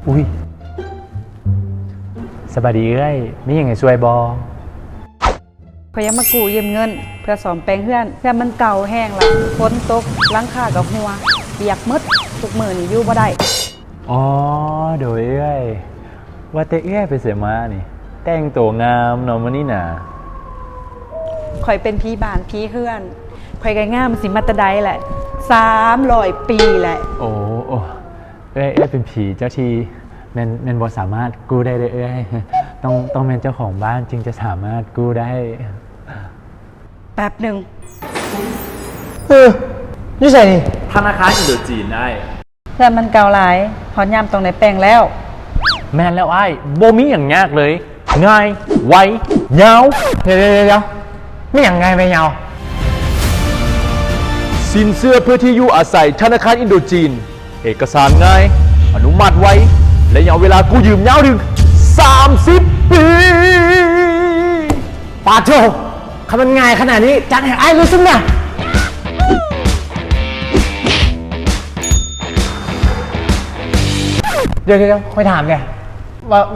อุ้ยสบายดีเอ้ยมีอย่างไงช่วยบอข่อยยังมากู้ยืมเงิน เพื่อสอมแปลงเพื่อนมันเก่าแห้งละฝนตกหลังคากับหัวเปียกมืดทุกมื้อนี่อยู่บ่ได้อ๋อโดยเอ้ยว่าแต่เอ้ยไปเสียมานี่แต่งตัวงามเนาะมื้อนี้น่ะข่อยเป็นพี่บ้านพี่เฮือนข่อยก็งามสิมาแตะใดแหละ300 ปีแหละโอ้เอ้ยเป็นผีเจ้าที่แม่นบ่สามารถกู้ได้เลยเอ้ยต้องเป็นเจ้าของบ้านจึงจะสามารถกู้ได้แป๊บหนึ่งนี่ใส่นี่ธนาคารอินโดจีนได้เพื่อนมันเก่าหลายหอนยามตรงไหนแปลงแล้วแม่นแล้วไอ้บ่มีอย่างยากเลยง่ายไวยาวเดี๋ยวไม่อย่างไงไม่ยาวสินเชื่อเพื่อที่อยู่อาศัยธนาคารอินโดจีนเอกสารง่ายอนุมัติไวและยาวเวลากู้ยืมยาวถึง30 ปีปาโถคำมันง่ายขนาดนี้จัดให้ไอ้รู้สึกนะเดี๋ยวค่อยถามแก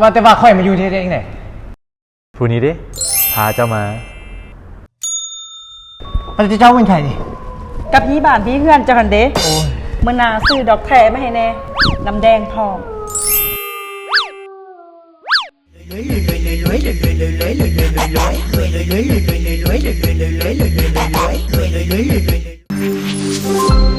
ว่าแต่ว่าค่อยมาอยู่ที่เองไหนผู้นี้ดิพาเจ้ามามันจะเจ้าเป็นใครนี่กับพี่บ้านพี่เฮือนเจ้าหันเด้มื้อหน้าซื้อดอกแคมาให้แน่น้ำแดงพร้อมรวย